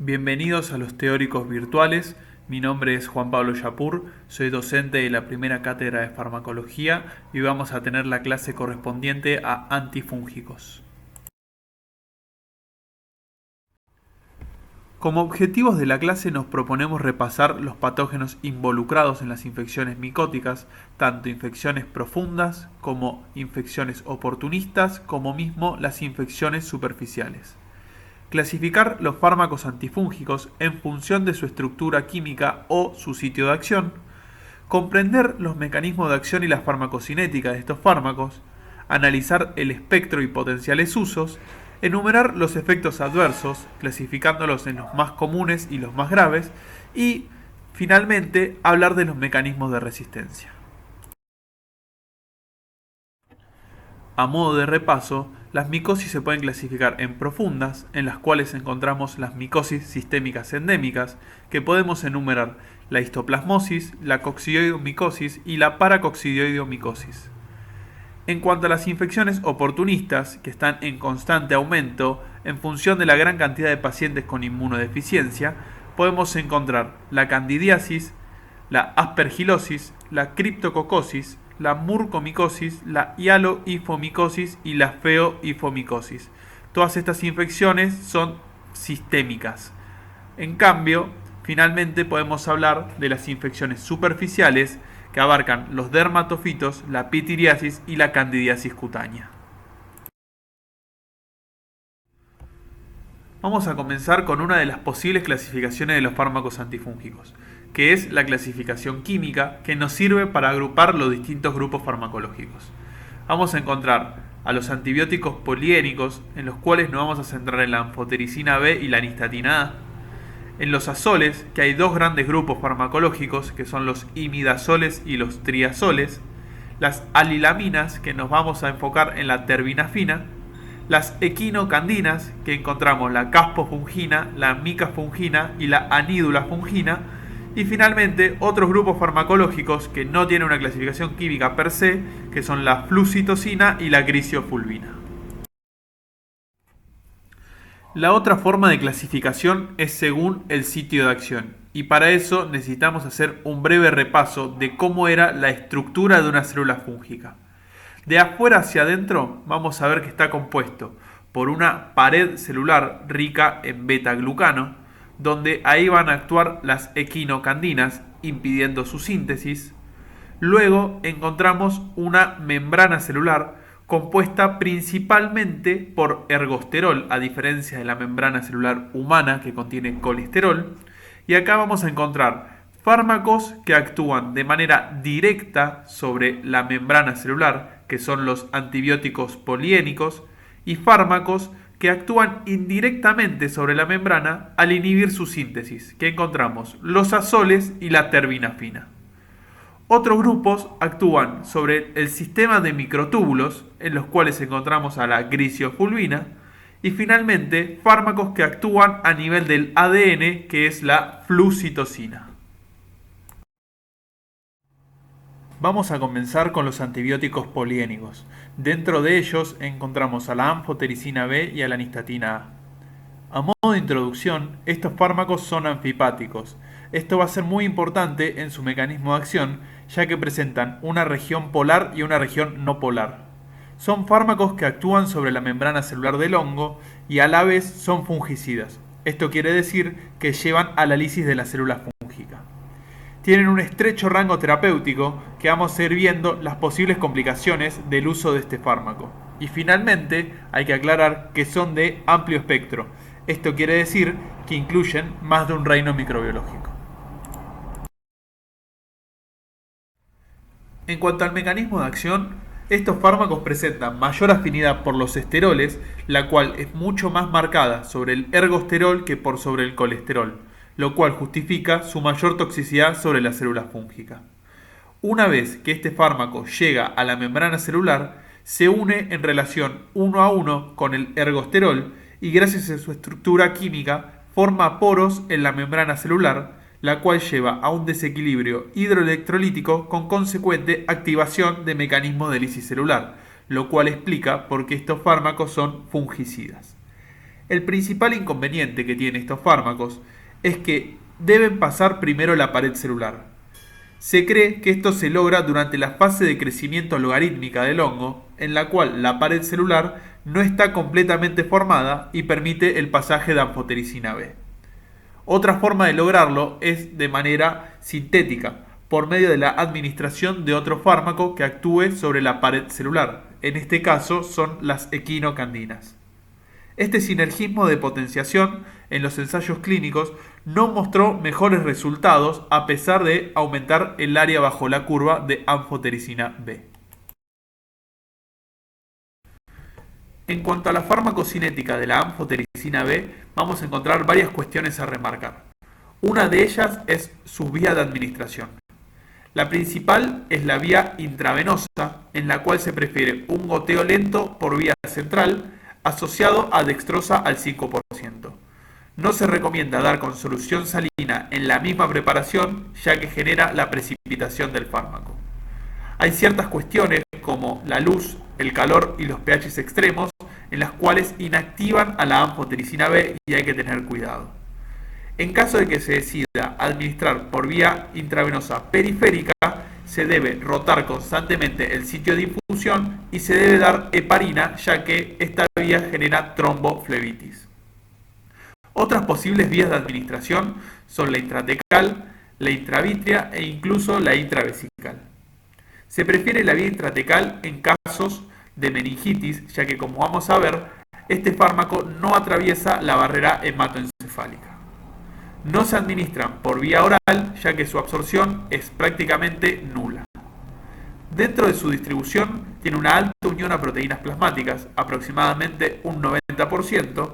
Bienvenidos a los teóricos virtuales. Mi nombre es Juan Pablo Yapur, soy docente de la primera cátedra de farmacología y vamos a tener la clase correspondiente a antifúngicos. Como objetivos de la clase nos proponemos repasar los patógenos involucrados en las infecciones micóticas, tanto infecciones profundas como infecciones oportunistas, como mismo las infecciones superficiales. Clasificar los fármacos antifúngicos en función de su estructura química o su sitio de acción, comprender los mecanismos de acción y la farmacocinética de estos fármacos, analizar el espectro y potenciales usos, enumerar los efectos adversos, clasificándolos en los más comunes y los más graves, y, finalmente, hablar de los mecanismos de resistencia. A modo de repaso, las micosis se pueden clasificar en profundas, en las cuales encontramos las micosis sistémicas endémicas, que podemos enumerar la histoplasmosis, la coccidioidomicosis y la paracoccidioidomicosis. En cuanto a las infecciones oportunistas, que están en constante aumento en función de la gran cantidad de pacientes con inmunodeficiencia, podemos encontrar la candidiasis, la aspergilosis, la criptococosis, la murcomicosis, la hialohifomicosis y la feohifomicosis. Todas estas infecciones son sistémicas. En cambio, finalmente podemos hablar de las infecciones superficiales que abarcan los dermatofitos, la pitiriasis y la candidiasis cutánea. Vamos a comenzar con una de las posibles clasificaciones de los fármacos antifúngicos, que es la clasificación química que nos sirve para agrupar los distintos grupos farmacológicos. Vamos a encontrar a los antibióticos poliénicos, en los cuales nos vamos a centrar en la anfotericina B y la nistatina A, en los azoles, que hay dos grandes grupos farmacológicos, que son los imidazoles y los triazoles, las alilaminas, que nos vamos a enfocar en la terbinafina, las equinocandinas, que encontramos la caspofungina, la micafungina y la anidulafungina, y finalmente otros grupos farmacológicos que no tienen una clasificación química per se, que son la flucitosina y la grisiofulvina. La otra forma de clasificación es según el sitio de acción, y para eso necesitamos hacer un breve repaso de cómo era la estructura de una célula fúngica. De afuera hacia adentro vamos a ver que está compuesto por una pared celular rica en beta-glucano, donde ahí van a actuar las equinocandinas impidiendo su síntesis. Luego encontramos una membrana celular compuesta principalmente por ergosterol, a diferencia de la membrana celular humana que contiene colesterol. Y acá vamos a encontrar fármacos que actúan de manera directa sobre la membrana celular, que son los antibióticos poliénicos, y fármacos que actúan indirectamente sobre la membrana al inhibir su síntesis, que encontramos los azoles y la terbinafina. Otros grupos actúan sobre el sistema de microtúbulos, en los cuales encontramos a la grisiofulvina, y finalmente fármacos que actúan a nivel del ADN, que es la flucitosina. Vamos a comenzar con los antibióticos poliénicos. Dentro de ellos encontramos a la anfotericina B y a la nistatina A. A modo de introducción, estos fármacos son anfipáticos. Esto va a ser muy importante en su mecanismo de acción, ya que presentan una región polar y una región no polar. Son fármacos que actúan sobre la membrana celular del hongo y a la vez son fungicidas. Esto quiere decir que llevan a la lisis de la célula fúngica. Tienen un estrecho rango terapéutico que vamos a ir viendo las posibles complicaciones del uso de este fármaco. Y finalmente hay que aclarar que son de amplio espectro. Esto quiere decir que incluyen más de un reino microbiológico. En cuanto al mecanismo de acción, estos fármacos presentan mayor afinidad por los esteroles, la cual es mucho más marcada sobre el ergosterol que por sobre el colesterol, lo cual justifica su mayor toxicidad sobre la célula fúngica. Una vez que este fármaco llega a la membrana celular, se une en relación 1 a 1 con el ergosterol y gracias a su estructura química forma poros en la membrana celular, la cual lleva a un desequilibrio hidroelectrolítico con consecuente activación de mecanismos de lisis celular, lo cual explica por qué estos fármacos son fungicidas. El principal inconveniente que tienen estos fármacos es que deben pasar primero la pared celular. Se cree que esto se logra durante la fase de crecimiento logarítmica del hongo, en la cual la pared celular no está completamente formada y permite el pasaje de anfotericina B. Otra forma de lograrlo es de manera sintética, por medio de la administración de otro fármaco que actúe sobre la pared celular. En este caso son las equinocandinas. Este sinergismo de potenciación en los ensayos clínicos no mostró mejores resultados a pesar de aumentar el área bajo la curva de anfotericina B. En cuanto a la farmacocinética de la anfotericina B, vamos a encontrar varias cuestiones a remarcar. Una de ellas es su vía de administración. La principal es la vía intravenosa, en la cual se prefiere un goteo lento por vía central, asociado a dextrosa al 5%. No se recomienda dar con solución salina en la misma preparación, ya que genera la precipitación del fármaco. Hay ciertas cuestiones como la luz, el calor y los pH extremos en las cuales inactivan a la anfotericina B y hay que tener cuidado. En caso de que se decida administrar por vía intravenosa periférica, se debe rotar constantemente el sitio de infusión y se debe dar heparina, ya que esta vía genera tromboflebitis. Otras posibles vías de administración son la intratecal, la intravítrea e incluso la intravesical. Se prefiere la vía intratecal en casos de meningitis, ya que como vamos a ver, este fármaco no atraviesa la barrera hematoencefálica. No se administran por vía oral, ya que su absorción es prácticamente nula. Dentro de su distribución tiene una alta unión a proteínas plasmáticas, aproximadamente un 90%,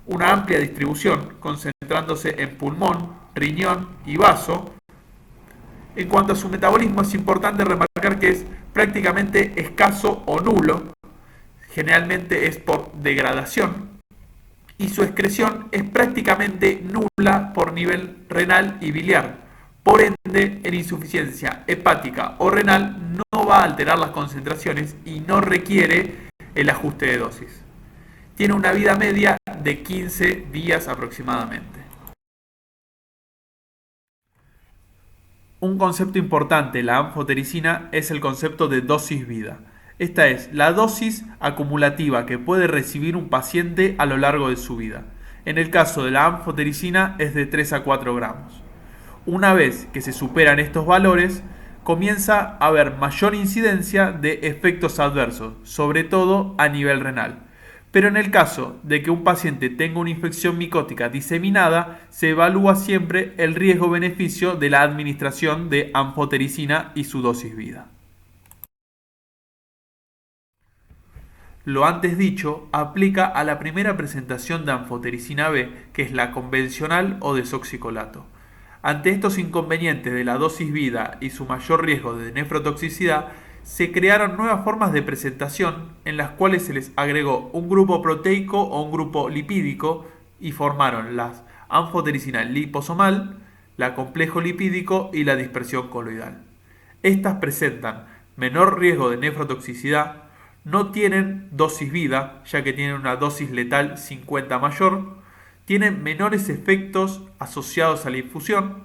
una amplia distribución, concentrándose en pulmón, riñón y vaso. En cuanto a su metabolismo, es importante remarcar que es prácticamente escaso o nulo, generalmente es por degradación, y su excreción es prácticamente nula por nivel renal y biliar. Por ende, en insuficiencia hepática o renal no va a alterar las concentraciones y no requiere el ajuste de dosis. Tiene una vida media de 15 días aproximadamente. Un concepto importante de la anfotericina es el concepto de dosis vida. Esta es la dosis acumulativa que puede recibir un paciente a lo largo de su vida. En el caso de la anfotericina es de 3 a 4 gramos. Una vez que se superan estos valores, comienza a haber mayor incidencia de efectos adversos, sobre todo a nivel renal. Pero en el caso de que un paciente tenga una infección micótica diseminada, se evalúa siempre el riesgo-beneficio de la administración de anfotericina y su dosis vida. Lo antes dicho aplica a la primera presentación de anfotericina B, que es la convencional o desoxicolato. Ante estos inconvenientes de la dosis vida y su mayor riesgo de nefrotoxicidad, se crearon nuevas formas de presentación en las cuales se les agregó un grupo proteico o un grupo lipídico y formaron las anfotericina liposomal, la complejo lipídico y la dispersión coloidal. Estas presentan menor riesgo de nefrotoxicidad, no tienen dosis vida, ya que tienen una dosis letal 50 mayor, tienen menores efectos asociados a la infusión,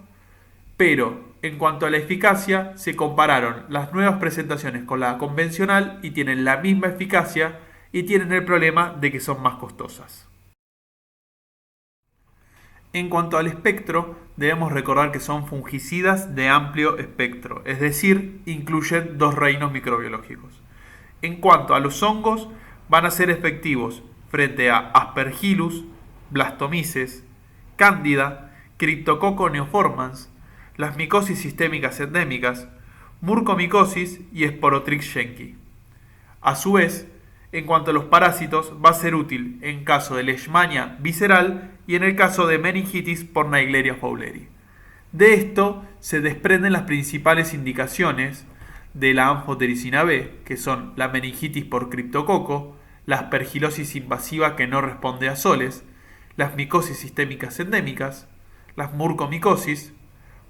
pero en cuanto a la eficacia, se compararon las nuevas presentaciones con la convencional y tienen la misma eficacia y tienen el problema de que son más costosas. En cuanto al espectro, debemos recordar que son fungicidas de amplio espectro, es decir, incluyen dos reinos microbiológicos. En cuanto a los hongos, van a ser efectivos frente a Aspergillus, Blastomyces, Cándida, Cryptococcus neoformans, las micosis sistémicas endémicas, mucormicosis y Sporotrix schenckii. A su vez, en cuanto a los parásitos, va a ser útil en caso de leishmania visceral y en el caso de meningitis por Naegleria fowleri. De esto se desprenden las principales indicaciones de la anfotericina B, que son la meningitis por criptococo, la aspergilosis invasiva que no responde a soles, las micosis sistémicas endémicas, las mucormicosis,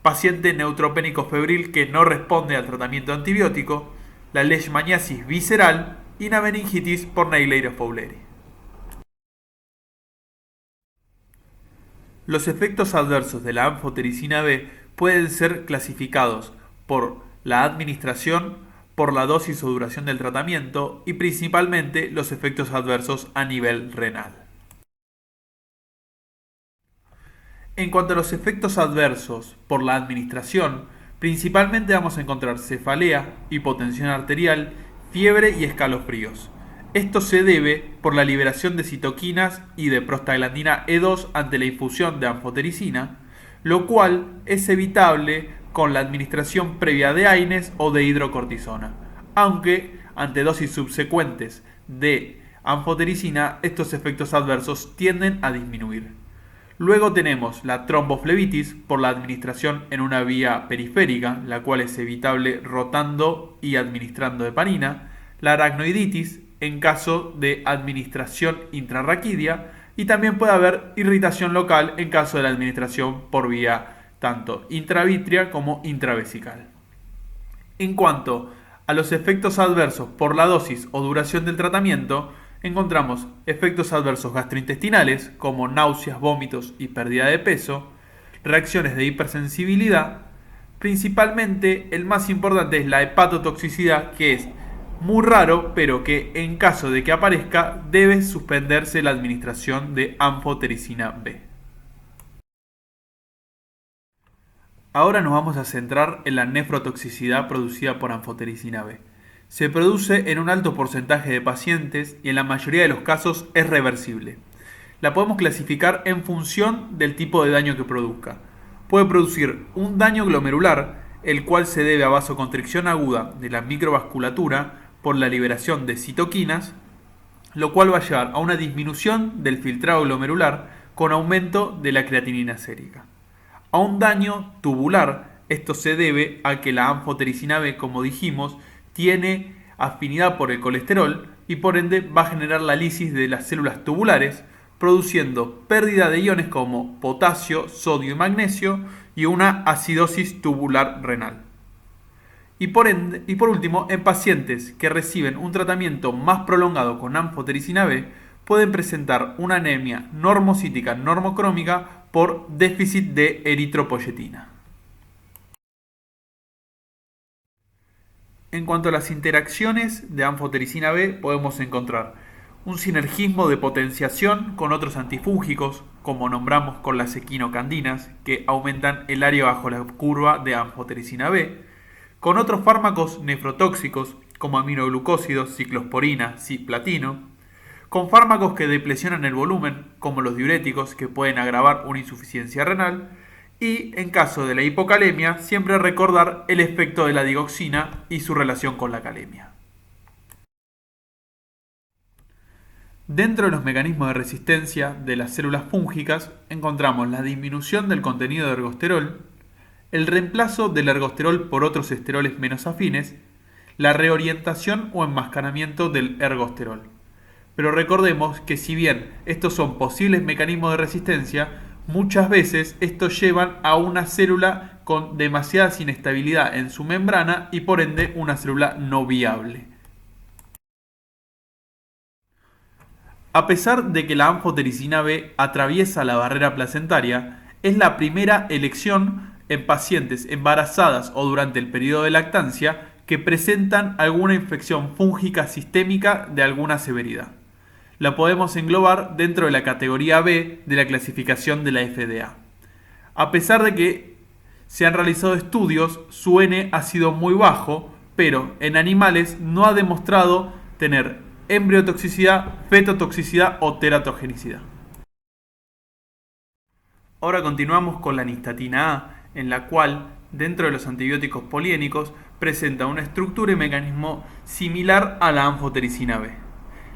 paciente neutropénico febril que no responde al tratamiento antibiótico, la leishmaniasis visceral y la meningitis por Naegleria fowleri. Los efectos adversos de la anfotericina B pueden ser clasificados por la administración, por la dosis o duración del tratamiento y principalmente los efectos adversos a nivel renal. En cuanto a los efectos adversos por la administración, principalmente vamos a encontrar cefalea, hipotensión arterial, fiebre y escalofríos. Esto se debe por la liberación de citoquinas y de prostaglandina E2 ante la infusión de anfotericina, lo cual es evitable con la administración previa de AINES o de hidrocortisona, aunque ante dosis subsecuentes de anfotericina estos efectos adversos tienden a disminuir. Luego tenemos la tromboflebitis por la administración en una vía periférica, la cual es evitable rotando y administrando heparina, la aracnoiditis en caso de administración intrarraquídea y también puede haber irritación local en caso de la administración por vía tanto intravítrea como intravesical. En cuanto a los efectos adversos por la dosis o duración del tratamiento, encontramos efectos adversos gastrointestinales como náuseas, vómitos y pérdida de peso, reacciones de hipersensibilidad, principalmente el más importante es la hepatotoxicidad, que es muy raro, pero que en caso de que aparezca debe suspenderse la administración de anfotericina B. Ahora nos vamos a centrar en la nefrotoxicidad producida por anfotericina B. Se produce en un alto porcentaje de pacientes y en la mayoría de los casos es reversible. La podemos clasificar en función del tipo de daño que produzca. Puede producir un daño glomerular, el cual se debe a vasoconstricción aguda de la microvasculatura por la liberación de citoquinas, lo cual va a llevar a una disminución del filtrado glomerular con aumento de la creatinina sérica. A un daño tubular, esto se debe a que la anfotericina B, como dijimos, tiene afinidad por el colesterol y por ende va a generar la lisis de las células tubulares, produciendo pérdida de iones como potasio, sodio y magnesio y una acidosis tubular renal. Y por último, en pacientes que reciben un tratamiento más prolongado con anfotericina B, pueden presentar una anemia normocítica normocrómica por déficit de eritropoyetina. En cuanto a las interacciones de anfotericina B, podemos encontrar un sinergismo de potenciación con otros antifúngicos, como nombramos con las equinocandinas, que aumentan el área bajo la curva de anfotericina B, con otros fármacos nefrotóxicos, como aminoglucósidos, ciclosporina, cisplatino, con fármacos que deplesionan el volumen, como los diuréticos, que pueden agravar una insuficiencia renal, y en caso de la hipocalemia, siempre recordar el efecto de la digoxina y su relación con la calemia. Dentro de los mecanismos de resistencia de las células fúngicas encontramos la disminución del contenido de ergosterol, el reemplazo del ergosterol por otros esteroles menos afines, la reorientación o enmascaramiento del ergosterol. Pero recordemos que si bien estos son posibles mecanismos de resistencia, muchas veces estos llevan a una célula con demasiada inestabilidad en su membrana y por ende una célula no viable. A pesar de que la anfotericina B atraviesa la barrera placentaria, es la primera elección en pacientes embarazadas o durante el periodo de lactancia que presentan alguna infección fúngica sistémica de alguna severidad. La podemos englobar dentro de la categoría B de la clasificación de la FDA. A pesar de que se han realizado estudios, su N ha sido muy bajo, pero en animales no ha demostrado tener embriotoxicidad, fetotoxicidad o teratogenicidad. Ahora continuamos con la nistatina A, en la cual, dentro de los antibióticos poliénicos, presenta una estructura y mecanismo similar a la anfotericina B.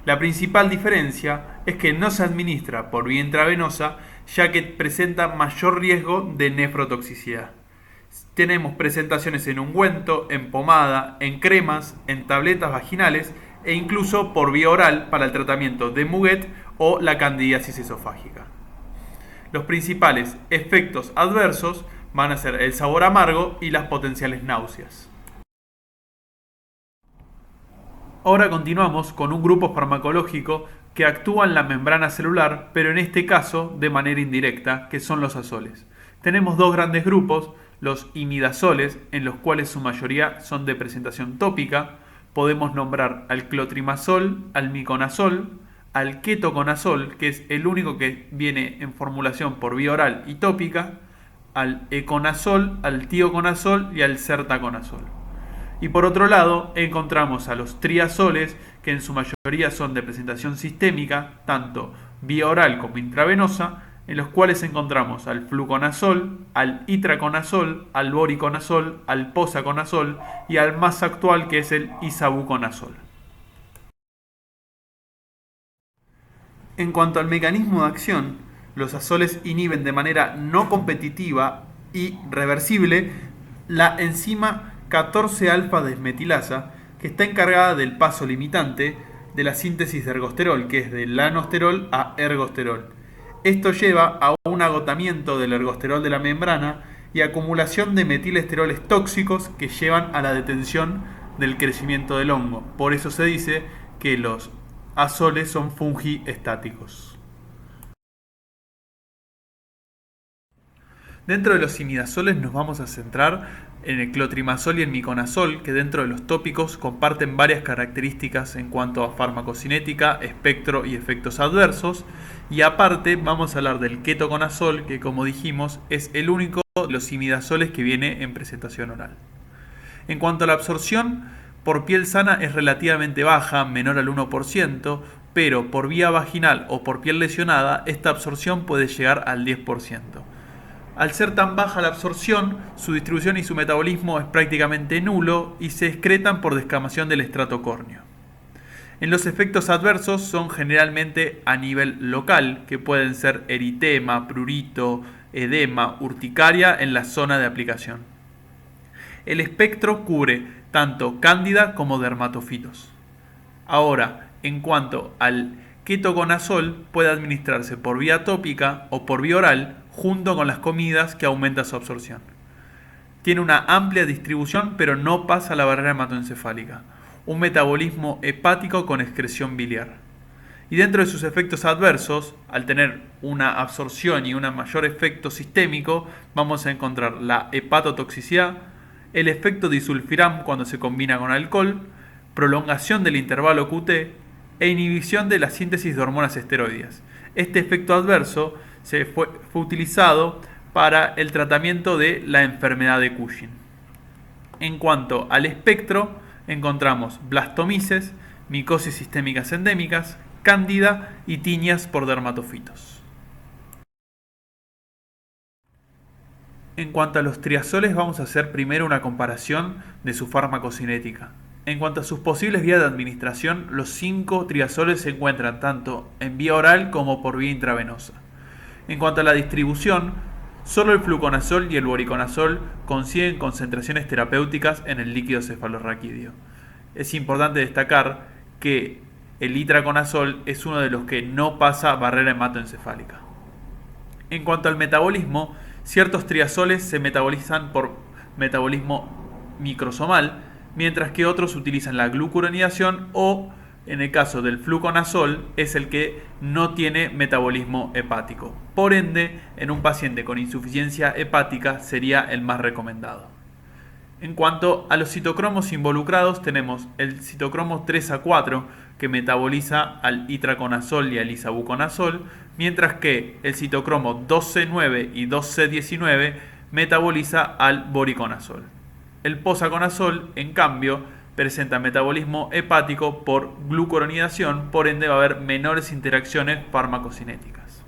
La principal diferencia es que no se administra por vía intravenosa, ya que presenta mayor riesgo de nefrotoxicidad. Tenemos presentaciones en ungüento, en pomada, en cremas, en tabletas vaginales e incluso por vía oral para el tratamiento de Muguet o la candidiasis esofágica. Los principales efectos adversos van a ser el sabor amargo y las potenciales náuseas. Ahora continuamos con un grupo farmacológico que actúa en la membrana celular, pero en este caso de manera indirecta, que son los azoles. Tenemos dos grandes grupos, los imidazoles, en los cuales su mayoría son de presentación tópica. Podemos nombrar al clotrimazol, al miconazol, al ketoconazol, que es el único que viene en formulación por vía oral y tópica, al econazol, al tioconazol y al sertaconazol. Y por otro lado, encontramos a los triazoles, que en su mayoría son de presentación sistémica, tanto vía oral como intravenosa, en los cuales encontramos al fluconazol, al itraconazol, al voriconazol, al posaconazol y al más actual, que es el isavuconazol. En cuanto al mecanismo de acción, los azoles inhiben de manera no competitiva y reversible la enzima 14-alfa-desmetilasa, que está encargada del paso limitante de la síntesis de ergosterol, que es de lanosterol a ergosterol. Esto lleva a un agotamiento del ergosterol de la membrana y acumulación de metilesteroles tóxicos que llevan a la detención del crecimiento del hongo. Por eso se dice que los azoles son fungi estáticos. Dentro de los imidazoles nos vamos a centrar en el clotrimazol y el miconazol, que dentro de los tópicos comparten varias características en cuanto a farmacocinética, espectro y efectos adversos. Y aparte vamos a hablar del ketoconazol, que como dijimos es el único de los imidazoles que viene en presentación oral. En cuanto a la absorción, por piel sana es relativamente baja, menor al 1%, pero por vía vaginal o por piel lesionada, esta absorción puede llegar al 10%. Al ser tan baja la absorción, su distribución y su metabolismo es prácticamente nulo y se excretan por descamación del estrato córneo. En los efectos adversos son generalmente a nivel local, que pueden ser eritema, prurito, edema, urticaria en la zona de aplicación. El espectro cubre tanto cándida como dermatofitos. Ahora, en cuanto al ketoconazol, puede administrarse por vía tópica o por vía oral junto con las comidas, que aumenta su absorción. Tiene una amplia distribución, pero no pasa la barrera hematoencefálica. Un metabolismo hepático con excreción biliar. Y dentro de sus efectos adversos, al tener una absorción y un mayor efecto sistémico, vamos a encontrar la hepatotoxicidad, el efecto disulfiram cuando se combina con alcohol, prolongación del intervalo QT e inhibición de la síntesis de hormonas esteroideas. Este efecto adverso fue utilizado para el tratamiento de la enfermedad de Cushing. En cuanto al espectro, encontramos blastomices, micosis sistémicas endémicas, cándida y tiñas por dermatofitos. En cuanto a los triazoles, vamos a hacer primero una comparación de su farmacocinética. En cuanto a sus posibles vías de administración, los 5 triazoles se encuentran tanto en vía oral como por vía intravenosa. En cuanto a la distribución, solo el fluconazol y el voriconazol consiguen concentraciones terapéuticas en el líquido cefalorraquídeo. Es importante destacar que el itraconazol es uno de los que no pasa barrera hematoencefálica. En cuanto al metabolismo, ciertos triazoles se metabolizan por metabolismo microsomal, mientras que otros utilizan la glucuronidación o, en el caso del fluconazol, es el que no tiene metabolismo hepático. Por ende, en un paciente con insuficiencia hepática sería el más recomendado. En cuanto a los citocromos involucrados, tenemos el citocromo 3A4, que metaboliza al itraconazol y al isavuconazol, mientras que el citocromo 2C9 y 2C19 metaboliza al voriconazol. El posaconazol, en cambio, presenta metabolismo hepático por glucuronidación, por ende va a haber menores interacciones farmacocinéticas.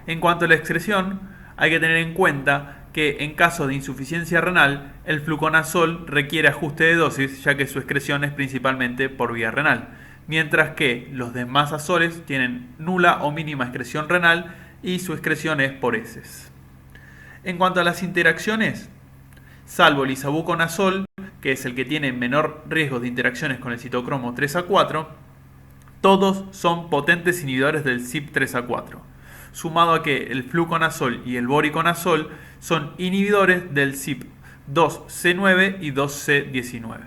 En cuanto a la excreción, hay que tener en cuenta que en caso de insuficiencia renal, el fluconazol requiere ajuste de dosis, ya que su excreción es principalmente por vía renal, mientras que los demás azoles tienen nula o mínima excreción renal y su excreción es por heces. En cuanto a las interacciones, salvo el isavuconazol, que es el que tiene menor riesgo de interacciones con el citocromo 3A4, todos son potentes inhibidores del CYP3A4, sumado a que el fluconazol y el voriconazol son inhibidores del CYP2C9 y 2C19.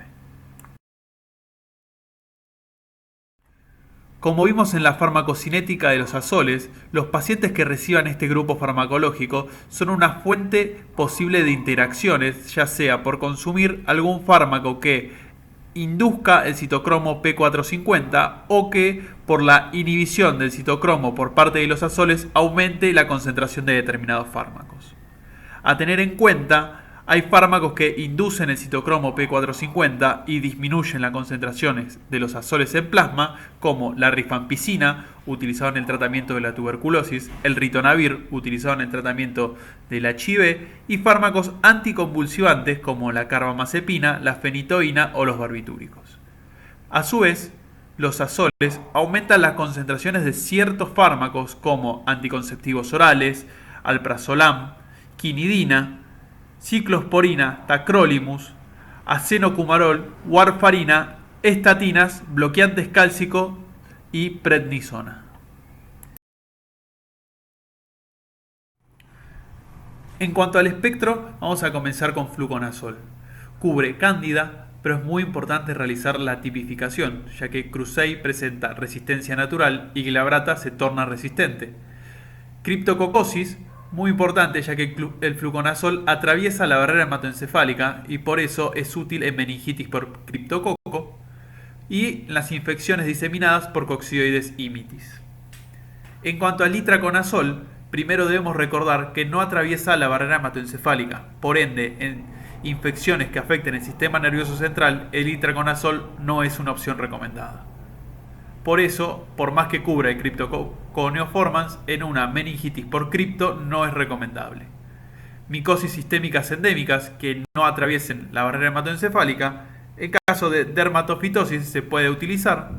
Como vimos en la farmacocinética de los azoles, los pacientes que reciban este grupo farmacológico son una fuente posible de interacciones, ya sea por consumir algún fármaco que induzca el citocromo P450 o que por la inhibición del citocromo por parte de los azoles aumente la concentración de determinados fármacos. A tener en cuenta, hay fármacos que inducen el citocromo P450 y disminuyen las concentraciones de los azoles en plasma, como la rifampicina, utilizado en el tratamiento de la tuberculosis, el ritonavir, utilizado en el tratamiento del HIV, y fármacos anticonvulsivantes como la carbamazepina, la fenitoína o los barbitúricos. A su vez, los azoles aumentan las concentraciones de ciertos fármacos como anticonceptivos orales, alprazolam, quinidina, ciclosporina, tacrolimus, acenocumarol, warfarina, estatinas, bloqueantes cálcico y prednisona. En cuanto al espectro, vamos a comenzar con fluconazol. Cubre cándida, pero es muy importante realizar la tipificación, ya que Cruzei presenta resistencia natural y Glabrata se torna resistente. Criptococosis, muy importante ya que el fluconazol atraviesa la barrera hematoencefálica y por eso es útil en meningitis por criptococo y las infecciones diseminadas por coccidioides imitis. En cuanto al itraconazol, primero debemos recordar que no atraviesa la barrera hematoencefálica, por ende, en infecciones que afecten el sistema nervioso central, el itraconazol no es una opción recomendada. Por eso, por más que cubra el Cryptococcus neoformans, en una meningitis por cripto no es recomendable. Micosis sistémicas endémicas que no atraviesen la barrera hematoencefálica, en caso de dermatofitosis se puede utilizar.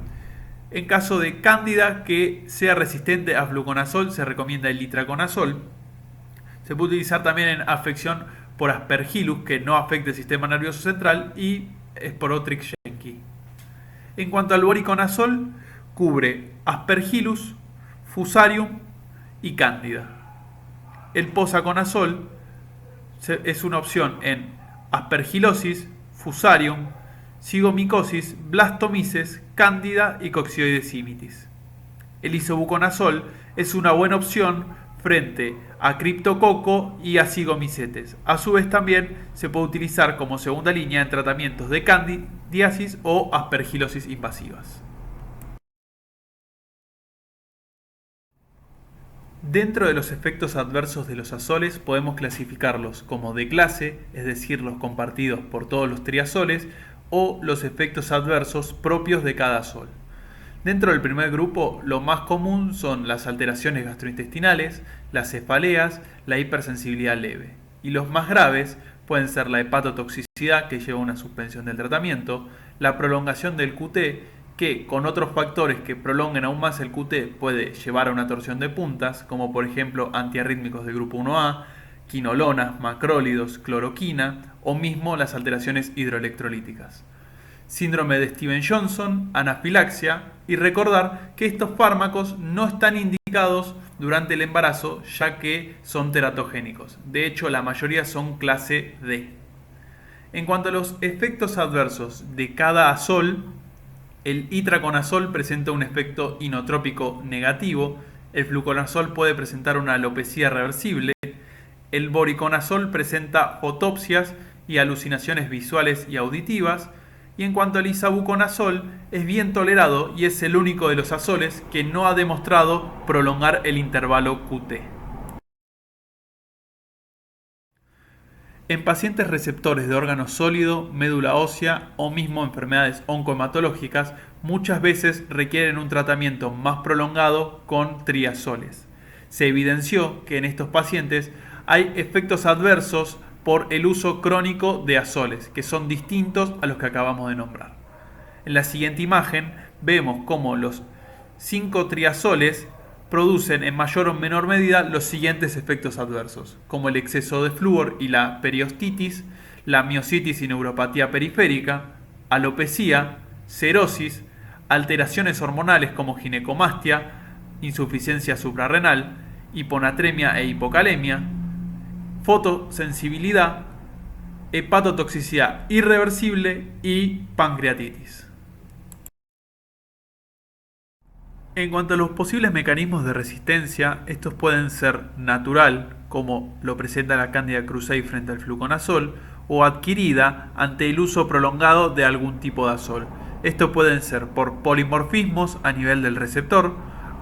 En caso de cándida que sea resistente a fluconazol se recomienda el itraconazol. Se puede utilizar también en afección por Aspergillus que no afecte el sistema nervioso central y Sporotrix yenki. En cuanto al voriconazol, cubre Aspergillus, Fusarium y Cándida. El posaconazol es una opción en Aspergillosis, Fusarium, Zigomycosis, Blastomyces, Cándida y Coccidioides imitis. El isobuconazol es una buena opción frente a criptococo y a zigomycetes. A su vez también se puede utilizar como segunda línea en tratamientos de candidiasis o aspergilosis invasivas. Dentro de los efectos adversos de los azoles podemos clasificarlos como de clase, es decir, los compartidos por todos los triazoles, o los efectos adversos propios de cada azol. Dentro del primer grupo, lo más común son las alteraciones gastrointestinales, las cefaleas, la hipersensibilidad leve. Y los más graves pueden ser la hepatotoxicidad, que lleva a una suspensión del tratamiento, la prolongación del QT, que con otros factores que prolonguen aún más el QT puede llevar a una torsión de puntas, como por ejemplo antiarrítmicos del grupo 1A, quinolonas, macrólidos, cloroquina o mismo las alteraciones hidroelectrolíticas. Síndrome de Steven-Johnson, anafilaxia y recordar que estos fármacos no están indicados durante el embarazo ya que son teratogénicos. De hecho, la mayoría son clase D. En cuanto a los efectos adversos de cada azol, el itraconazol presenta un efecto inotrópico negativo, el fluconazol puede presentar una alopecia reversible, el voriconazol presenta fotopsias y alucinaciones visuales y auditivas, y en cuanto al isavuconazol, es bien tolerado y es el único de los azoles que no ha demostrado prolongar el intervalo QT. En pacientes receptores de órgano sólido, médula ósea o mismo enfermedades oncohematológicas, muchas veces requieren un tratamiento más prolongado con triazoles. Se evidenció que en estos pacientes hay efectos adversos por el uso crónico de azoles, que son distintos a los que acabamos de nombrar. En la siguiente imagen vemos cómo los 5 triazoles producen en mayor o menor medida los siguientes efectos adversos, como el exceso de flúor y la periostitis, la miositis y neuropatía periférica, alopecia, cerosis, alteraciones hormonales como ginecomastia, insuficiencia suprarrenal, hiponatremia e hipocalemia, fotosensibilidad, hepatotoxicidad irreversible y pancreatitis. En cuanto a los posibles mecanismos de resistencia, estos pueden ser natural, como lo presenta la Candida krusei frente al fluconazol, o adquirida ante el uso prolongado de algún tipo de azol. Estos pueden ser por polimorfismos a nivel del receptor,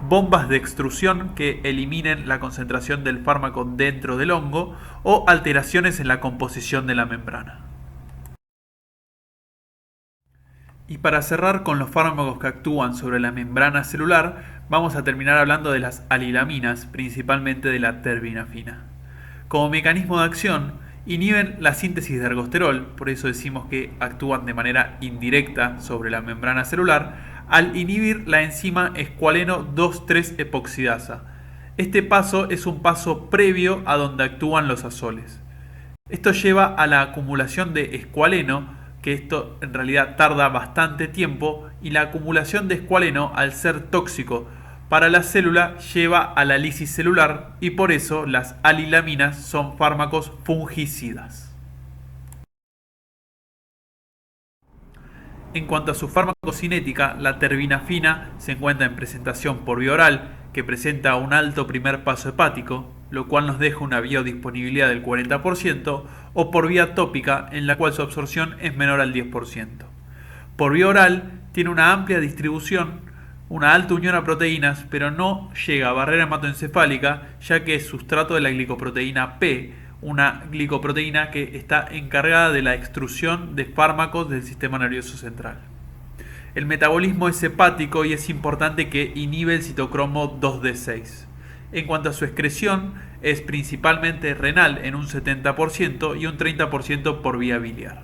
bombas de extrusión que eliminen la concentración del fármaco dentro del hongo o alteraciones en la composición de la membrana. Y para cerrar con los fármacos que actúan sobre la membrana celular, vamos a terminar hablando de las alilaminas, principalmente de la terbinafina. Como mecanismo de acción, inhiben la síntesis de ergosterol, por eso decimos que actúan de manera indirecta sobre la membrana celular, al inhibir la enzima escualeno 2,3 epoxidasa. Este paso es un paso previo a donde actúan los azoles. Esto lleva a la acumulación de escualeno, que esto en realidad tarda bastante tiempo, y la acumulación de escualeno, al ser tóxico para la célula, lleva a la lisis celular y por eso las alilaminas son fármacos fungicidas. En cuanto a su farmacocinética, la terbinafina se encuentra en presentación por vía oral, que presenta un alto primer paso hepático, lo cual nos deja una biodisponibilidad del 40%, o por vía tópica, en la cual su absorción es menor al 10%. Por vía oral tiene una amplia distribución, una alta unión a proteínas, pero no llega a barrera hematoencefálica, ya que es sustrato de la glicoproteína P, una glicoproteína que está encargada de la extrusión de fármacos del sistema nervioso central. El metabolismo es hepático y es importante que inhibe el citocromo 2D6. En cuanto a su excreción, es principalmente renal en un 70% y un 30% por vía biliar.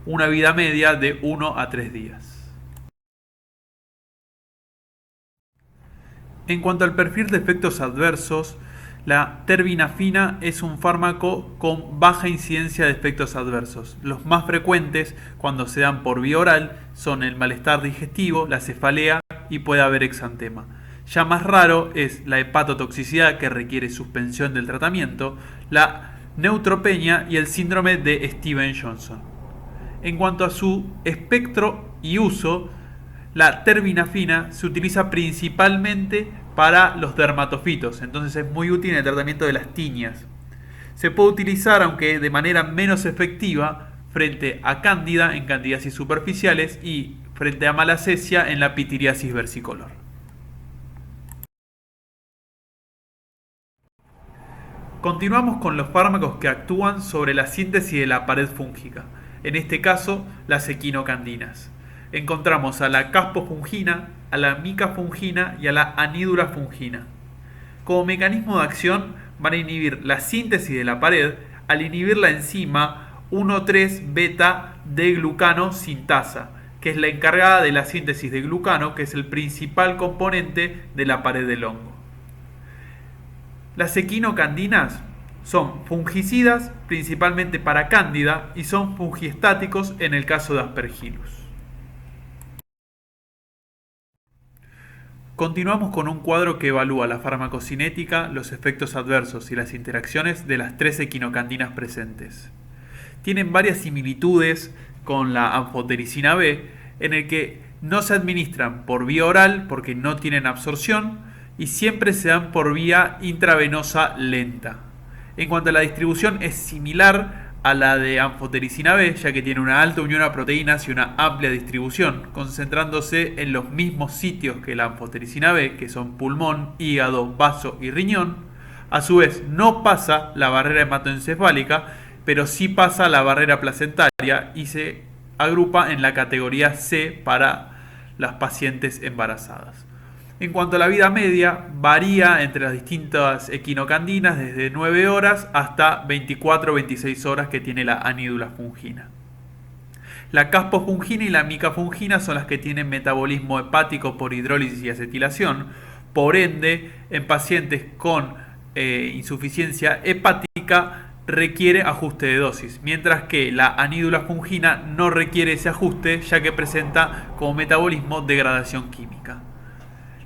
Una vida media de 1 a 3 días. En cuanto al perfil de efectos adversos, la terbinafina es un fármaco con baja incidencia de efectos adversos. Los más frecuentes, cuando se dan por vía oral, son el malestar digestivo, la cefalea y puede haber exantema. Ya más raro es la hepatotoxicidad, que requiere suspensión del tratamiento, la neutropenia y el síndrome de Stevens-Johnson. En cuanto a su espectro y uso, la terbinafina se utiliza principalmente para los dermatofitos, entonces es muy útil en el tratamiento de las tiñas. Se puede utilizar, aunque de manera menos efectiva, frente a cándida en candidiasis superficiales y frente a malacesia en la pitiriasis versicolor. Continuamos con los fármacos que actúan sobre la síntesis de la pared fúngica, en este caso las equinocandinas. Encontramos a la caspofungina, a la micafungina y a la anidulafungina. Como mecanismo de acción van a inhibir la síntesis de la pared al inhibir la enzima 1,3-beta-D-glucano sintasa, que es la encargada de la síntesis de glucano, que es el principal componente de la pared del hongo. Las equinocandinas son fungicidas principalmente para cándida y son fungiestáticos en el caso de Aspergillus. Continuamos con un cuadro que evalúa la farmacocinética, los efectos adversos y las interacciones de las 3 equinocandinas presentes. Tienen varias similitudes con la anfotericina B, en el que no se administran por vía oral porque no tienen absorción y siempre se dan por vía intravenosa lenta. En cuanto a la distribución, es similar a la de anfotericina B, ya que tiene una alta unión a proteínas y una amplia distribución, concentrándose en los mismos sitios que la anfotericina B, que son pulmón, hígado, vaso y riñón. A su vez, no pasa la barrera hematoencefálica, pero sí pasa la barrera placentaria y se agrupa en la categoría C para las pacientes embarazadas. En cuanto a la vida media, varía entre las distintas equinocandinas desde 9 horas hasta 24 o 26 horas que tiene la anidulafungina. La caspofungina y la micafungina son las que tienen metabolismo hepático por hidrólisis y acetilación. Por ende, en pacientes con insuficiencia hepática requiere ajuste de dosis, mientras que la anidulafungina no requiere ese ajuste, ya que presenta como metabolismo degradación química.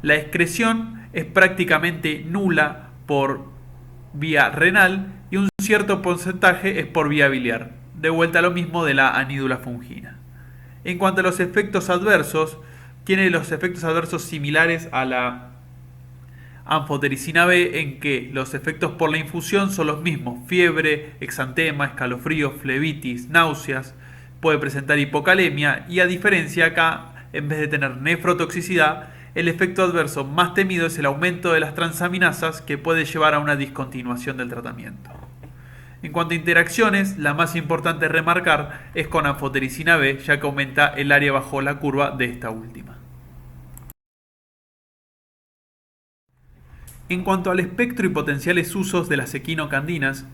La excreción es prácticamente nula por vía renal y un cierto porcentaje es por vía biliar. De vuelta a lo mismo de la anidulafungina. En cuanto a los efectos adversos, Tiene los efectos adversos similares a la anfotericina B, en que los efectos por la infusión son los mismos: fiebre, exantema, escalofríos, flebitis, náuseas, puede presentar hipocalemia, y a diferencia acá, en vez de tener nefrotoxicidad, el efecto adverso más temido es el aumento de las transaminasas, que puede llevar a una discontinuación del tratamiento. En cuanto a interacciones, la más importante a remarcar es con anfotericina B, ya que aumenta el área bajo la curva de esta última. En cuanto al espectro y potenciales usos de las equinocandinas,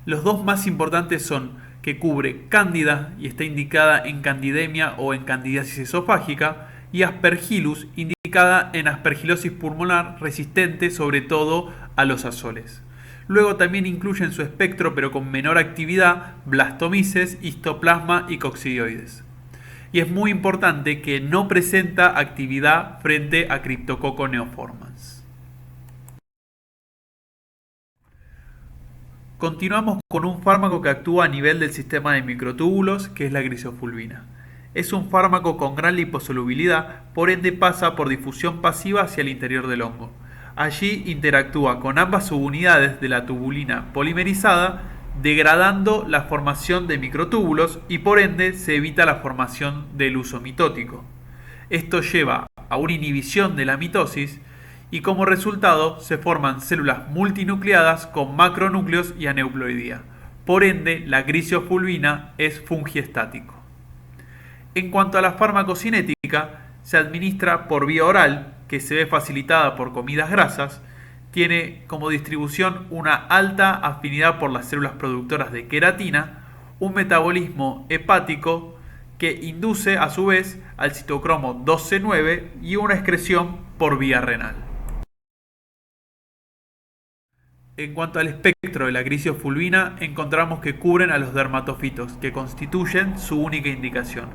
los dos más importantes son que cubre cándida y está indicada en candidemia o en candidiasis esofágica, y aspergillus, indicada en aspergilosis pulmonar resistente sobre todo a los azoles. Luego también incluye en su espectro, pero con menor actividad, blastomices, histoplasma y coccidioides. Y es muy importante que no presenta actividad frente a Cryptococcus neoformans. Continuamos con un fármaco que actúa a nivel del sistema de microtúbulos, que es la grisofulvina. Es un fármaco con gran liposolubilidad, por ende pasa por difusión pasiva hacia el interior del hongo. Allí interactúa con ambas subunidades de la tubulina polimerizada, degradando la formación de microtúbulos, y por ende se evita la formación del uso mitótico. Esto lleva a una inhibición de la mitosis, y como resultado se forman células multinucleadas con macronúcleos y aneuploidía. Por ende, la grisofulvina es fungiestático. En cuanto a la farmacocinética, se administra por vía oral, que se ve facilitada por comidas grasas. Tiene como distribución una alta afinidad por las células productoras de queratina, un metabolismo hepático que induce a su vez al citocromo 2C9 y una excreción por vía renal. En cuanto al espectro de la grisofulvina, encontramos que cubren a los dermatofitos, que constituyen su única indicación.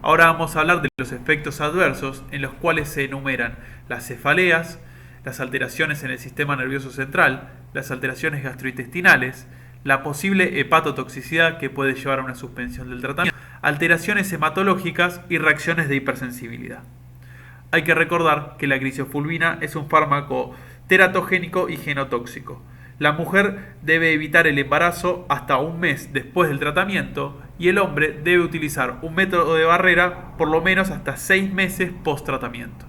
Ahora vamos a hablar de los efectos adversos, en los cuales se enumeran las cefaleas, las alteraciones en el sistema nervioso central, las alteraciones gastrointestinales, la posible hepatotoxicidad que puede llevar a una suspensión del tratamiento, alteraciones hematológicas y reacciones de hipersensibilidad. Hay que recordar que la grisofulvina es un fármaco teratogénico y genotóxico. La mujer debe evitar el embarazo hasta un mes después del tratamiento, y el hombre debe utilizar un método de barrera por lo menos hasta 6 meses post tratamiento.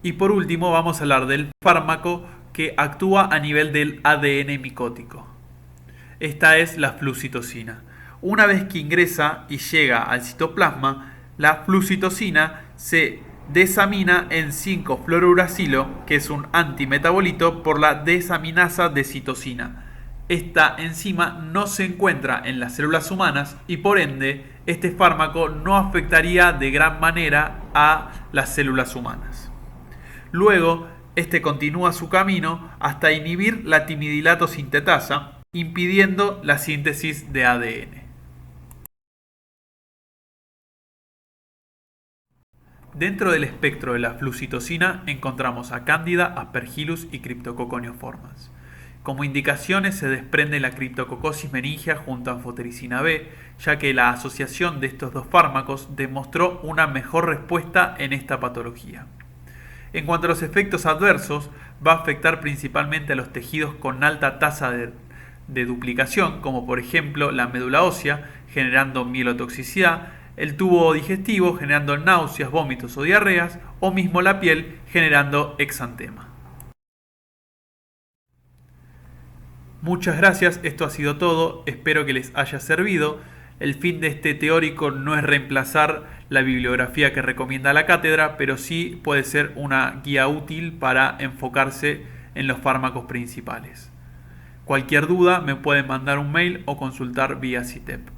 Y por último vamos a hablar del fármaco que actúa a nivel del ADN micótico. Esta es la flucitosina. Una vez que ingresa y llega al citoplasma, la flucitosina se desamina en 5-fluorouracilo, que es un antimetabolito, por la desaminasa de citosina. Esta enzima no se encuentra en las células humanas y por ende este fármaco no afectaría de gran manera a las células humanas. Luego, este continúa su camino hasta inhibir la timidilato sintetasa, impidiendo la síntesis de ADN. Dentro del espectro de la flucitosina encontramos a Cándida, Aspergillus y Cryptococcus neoformans. Como indicaciones se desprende la Cryptococcosis meningia junto a anfotericina B, ya que la asociación de estos dos fármacos demostró una mejor respuesta en esta patología. En cuanto a los efectos adversos, va a afectar principalmente a los tejidos con alta tasa de duplicación, como por ejemplo la médula ósea, generando mielotoxicidad, el tubo digestivo, generando náuseas, vómitos o diarreas, o mismo la piel, generando exantema. Muchas gracias, esto ha sido todo, espero que les haya servido. El fin de este teórico no es reemplazar la bibliografía que recomienda la cátedra, pero sí puede ser una guía útil para enfocarse en los fármacos principales. Cualquier duda me pueden mandar un mail o consultar vía CITEP.